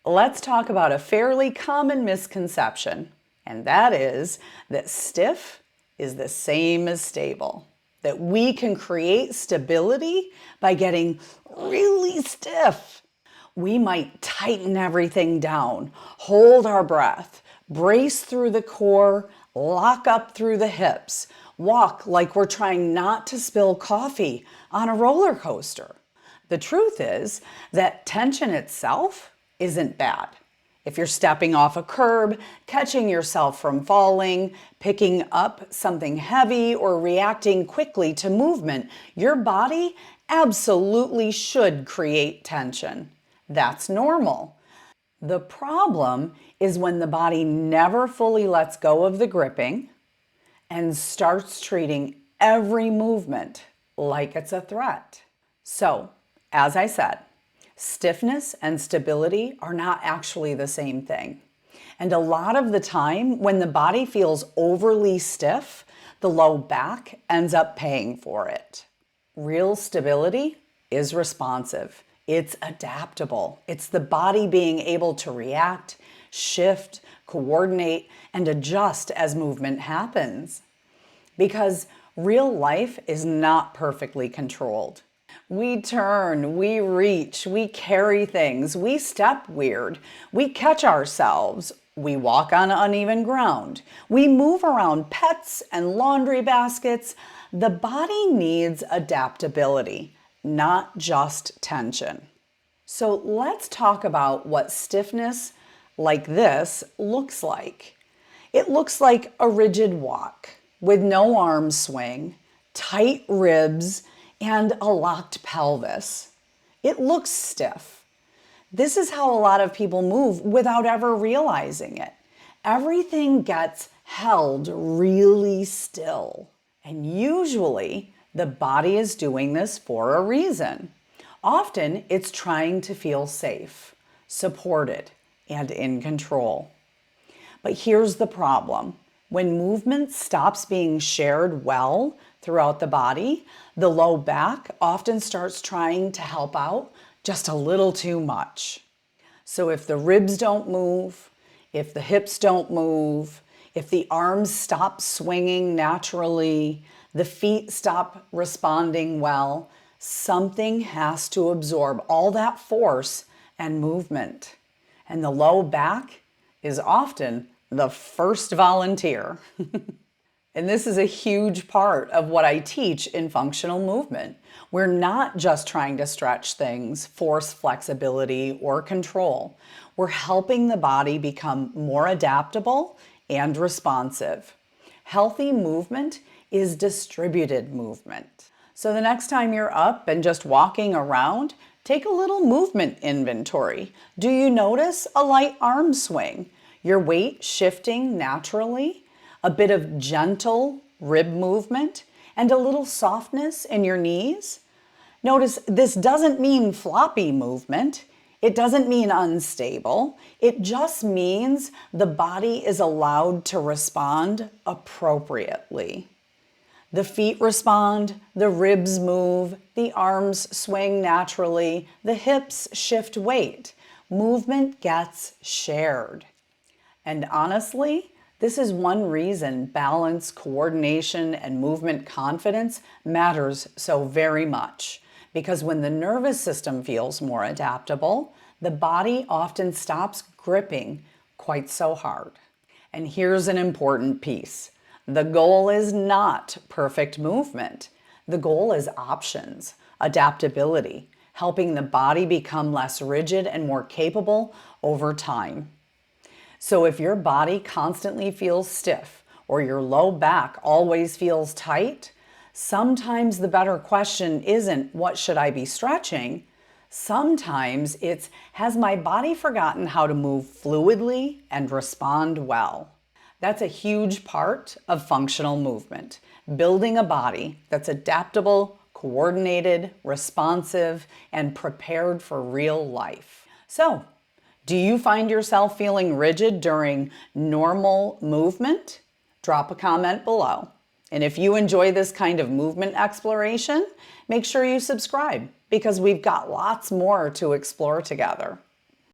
Let's talk about a fairly common misconception, and that is that stiff is the same as stable. That we can create stability by getting really stiff. We might tighten everything down, hold our breath, brace through the core, lock up through the hips, walk like we're trying not to spill coffee on a roller coaster. The truth is that tension itself isn't bad. If you're stepping off a curb, catching yourself from falling, picking up something heavy, or reacting quickly to movement, your body absolutely should create tension. That's normal. The problem is when the body never fully lets go of the gripping and starts treating every movement like it's a threat. So, as I said, stiffness and stability are not actually the same thing. And a lot of the time, when the body feels overly stiff, the low back ends up paying for it. Real stability is responsive. It's adaptable. It's the body being able to react, shift, coordinate, and adjust as movement happens. Because real life is not perfectly controlled. We turn, we reach, we carry things, we step weird, we catch ourselves, we walk on uneven ground, we move around pets and laundry baskets. The body needs adaptability, not just tension. So let's talk about what stiffness like this looks like. It looks like a rigid walk with no arm swing, tight ribs, and a locked pelvis. It looks stiff. This is how a lot of people move without ever realizing it. Everything gets held really still. And usually the body is doing this for a reason. Often it's trying to feel safe, supported, and in control. But here's the problem. When movement stops being shared well throughout the body, the low back often starts trying to help out just a little too much. So if the ribs don't move, if the hips don't move, if the arms stop swinging naturally, the feet stop responding well, something has to absorb all that force and movement. And the low back is often the first volunteer. And this is a huge part of what I teach in functional movement. We're not just trying to stretch things, force flexibility, or control. We're helping the body become more adaptable and responsive. Healthy movement is distributed movement. So the next time you're up and just walking around, take a little movement inventory. Do you notice a light arm swing? Your weight shifting naturally? A bit of gentle rib movement, and a little softness in your knees? Notice this doesn't mean floppy movement. It doesn't mean unstable. It just means the body is allowed to respond appropriately. The feet respond, the ribs move, the arms swing naturally, the hips shift weight. Movement gets shared. And honestly, this is one reason balance, coordination, and movement confidence matters so very much. Because when the nervous system feels more adaptable, the body often stops gripping quite so hard. And here's an important piece. The goal is not perfect movement. The goal is options, adaptability, helping the body become less rigid and more capable over time. So if your body constantly feels stiff or your low back always feels tight, sometimes the better question isn't, what should I be stretching? Sometimes it's, has my body forgotten how to move fluidly and respond well? That's a huge part of functional movement, building a body that's adaptable, coordinated, responsive, and prepared for real life. So, do you find yourself feeling rigid during normal movement? Drop a comment below. And if you enjoy this kind of movement exploration, make sure you subscribe because we've got lots more to explore together.